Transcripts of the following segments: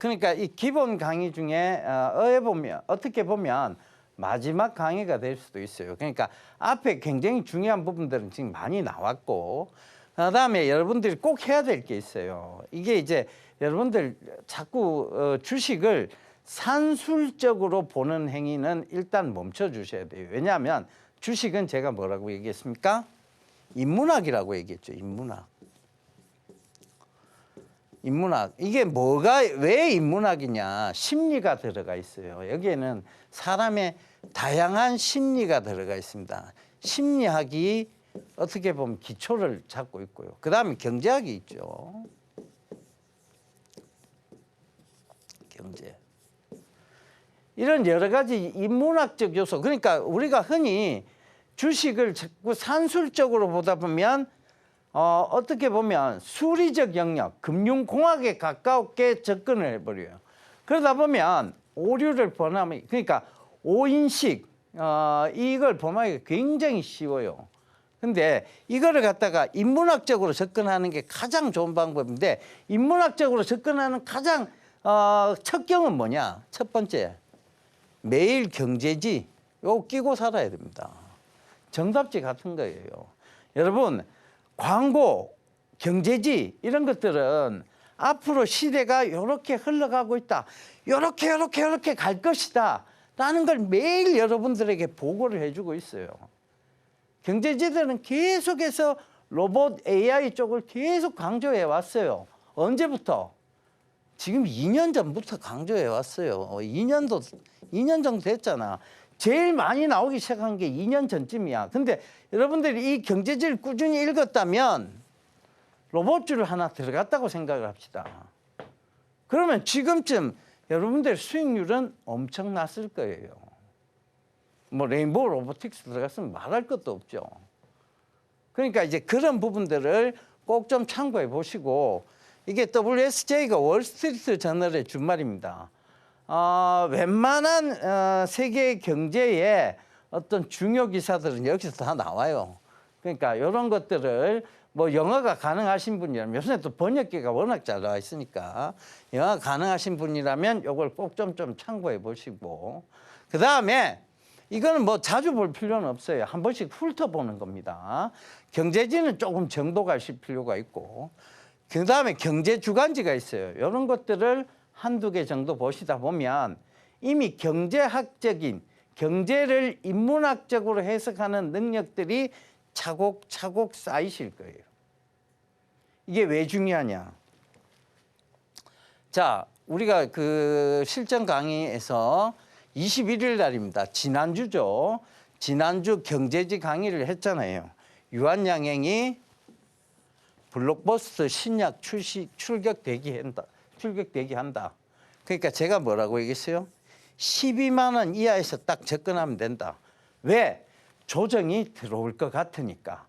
그러니까 이 기본 강의 중에 어떻게 보면 마지막 강의가 될 수도 있어요. 그러니까 앞에 굉장히 중요한 부분들은 지금 많이 나왔고, 그다음에 여러분들이 꼭 해야 될 게 있어요. 이게 이제 여러분들 자꾸 주식을 산술적으로 보는 행위는 일단 멈춰 주셔야 돼요. 왜냐하면 주식은 제가 뭐라고 얘기했습니까? 인문학이라고 얘기했죠. 인문학. 이게 왜 인문학이냐? 심리가 들어가 있어요. 여기에는 사람의 다양한 심리가 들어가 있습니다. 심리학이 어떻게 보면 기초를 잡고 있고요. 그 다음에 경제학이 있죠. 경제. 이런 여러 가지 인문학적 요소. 그러니까 우리가 흔히 주식을 자꾸 산술적으로 보다 보면 어떻게 보면 수리적 영역, 금융공학에 가깝게 접근을 해버려요. 그러다 보면 오류를 범하면, 그러니까 오인식 이걸 범하기가 굉장히 쉬워요. 근데 이거를 갖다가 인문학적으로 접근하는 게 가장 좋은 방법인데, 인문학적으로 접근하는 가장 첫 경은 뭐냐? 첫 번째, 매일 경제지 요거 끼고 살아야 됩니다. 정답지 같은 거예요. 여러분, 광고, 경제지 이런 것들은 앞으로 시대가 이렇게 흘러가고 있다. 이렇게 갈 것이다. 라는 걸 매일 여러분들에게 보고를 해주고 있어요. 경제지들은 계속해서 로봇 AI 쪽을 계속 강조해 왔어요. 언제부터? 지금 2년 전부터 강조해 왔어요. 2년 정도 됐잖아. 제일 많이 나오기 시작한 게 2년 전쯤이야. 근데 여러분들이 이 경제지를 꾸준히 읽었다면 로봇주를 하나 들어갔다고 생각을 합시다. 그러면 지금쯤 여러분들 수익률은 엄청났을 거예요. 뭐 레인보우 로보틱스 들어갔으면 말할 것도 없죠. 그러니까 이제 그런 부분들을 꼭 좀 참고해 보시고, 이게 WSJ가 월스트리트 저널의 준말입니다. 웬만한 세계 경제의 어떤 중요 기사들은 여기서 다 나와요. 그러니까 이런 것들을 뭐 영어가 가능하신 분이라면, 요새 또 번역기가 워낙 잘 나와 있으니까 영어가 가능하신 분이라면 이걸 꼭 좀 참고해 보시고, 그 다음에 이거는 뭐 자주 볼 필요는 없어요. 한 번씩 훑어보는 겁니다. 경제지는 조금 정도 가실 필요가 있고, 그 다음에 경제 주간지가 있어요. 이런 것들을 한두 개 정도 보시다 보면 이미 경제학적인, 경제를 인문학적으로 해석하는 능력들이 차곡차곡 쌓이실 거예요. 이게 왜 중요하냐? 자, 우리가 그 실전 강의에서 21일 날입니다. 지난주죠. 지난주 경제지 강의를 했잖아요. 유한양행이 블록버스터 신약 출격 대기한다. 그러니까 제가 뭐라고 얘기했어요? 12만 원 이하에서 딱 접근하면 된다. 왜? 조정이 들어올 것 같으니까.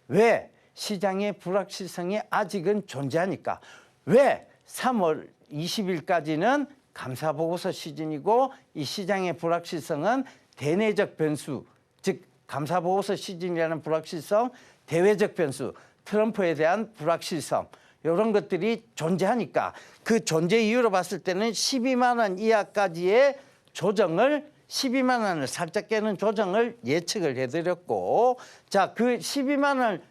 왜? 시장의 불확실성이 아직은 존재하니까. 왜? 3월 20일까지는 감사보고서 시즌이고, 이 시장의 불확실성은 대내적 변수, 즉 감사보고서 시즌이라는 불확실성, 대외적 변수, 트럼프에 대한 불확실성, 이런 것들이 존재하니까 그 존재 이유로 봤을 때는 12만 원 이하까지의 조정을, 12만 원을 살짝 깨는 조정을 예측을 해드렸고, 자, 그 12만 원을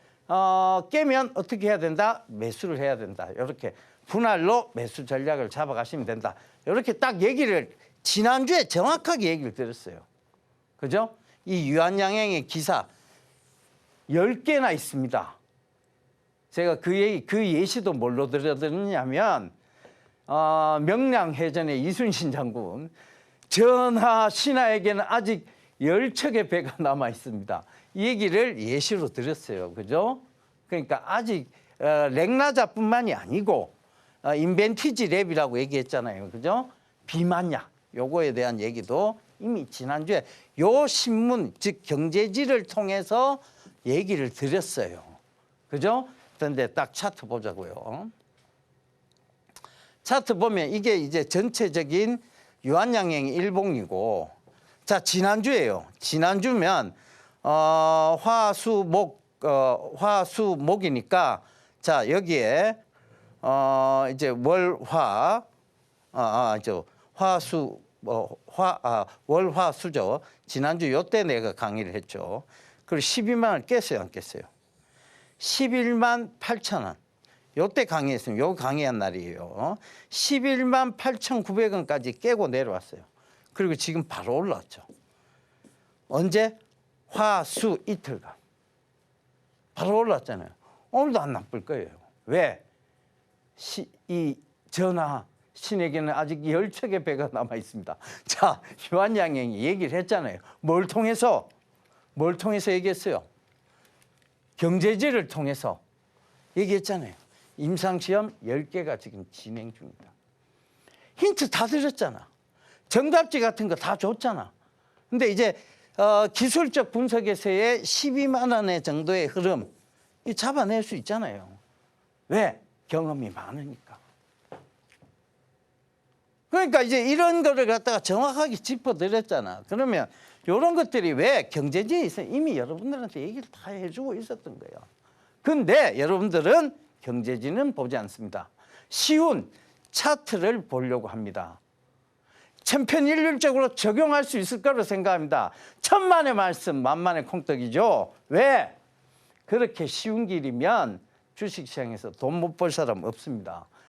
깨면 어떻게 해야 된다? 매수를 해야 된다. 이렇게 분할로 매수 전략을 잡아가시면 된다. 이렇게 딱 얘기를 지난주에 정확하게 얘기를 드렸어요. 그죠? 이 유한양행의 기사 10개나 있습니다. 제가 그 예시도 뭘로 들려드렸냐면, 명량해전의 이순신 장군, 전하 신하에게는 아직 10척의 배가 남아 있습니다. 이 얘기를 예시로 드렸어요. 그죠? 그러니까 아직 렉나자뿐만이 아니고 인벤티지 랩이라고 얘기했잖아요. 그죠? 비만약 요거에 대한 얘기도 이미 지난주에 요 신문, 즉 경제지를 통해서 얘기를 드렸어요. 그죠? 그런데 딱 차트 보자고요. 차트 보면 이게 이제 전체적인 유한양행의 일봉이고, 자, 지난주예요. 지난주면 화수목이니까, 자, 여기에 이제 월화 화수 월화수죠. 지난주 요때 내가 강의를 했죠. 그리고 12만을 깼어요, 안 깼어요? 11만 8천 원. 요때 강의했으면 요 강의한 날이에요. 11만 8,900원까지 깨고 내려왔어요. 그리고 지금 바로 올라왔죠. 언제? 화수 이틀간. 바로 올랐잖아요. 오늘도 안 나쁠 거예요. 왜? 이 전하 신에게는 아직 10척의 배가 남아 있습니다. 자, 유한양행이 얘기를 했잖아요. 뭘 통해서 얘기했어요? 경제지를 통해서 얘기했잖아요. 임상시험 10개가 지금 진행 중이다. 힌트 다 드렸잖아. 정답지 같은 거 다 줬잖아. 근데 이제 기술적 분석에서의 12만 원의 정도의 흐름 이 잡아낼 수 있잖아요. 왜? 경험이 많으니까. 그러니까 이제 이런 거를 갖다가 정확하게 짚어드렸잖아. 그러면 이런 것들이 왜 경제지에 있어 이미 여러분들한테 얘기를 다 해주고 있었던 거예요. 근데 여러분들은 경제지는 보지 않습니다. 쉬운 차트를 보려고 합니다. 천편일률적으로 적용할 수 있을 거로 생각합니다. 천만의 말씀 만만의 콩떡이죠. 왜? 그렇게 쉬운 길이면 주식시장에서 돈 못 벌 사람 없습니다.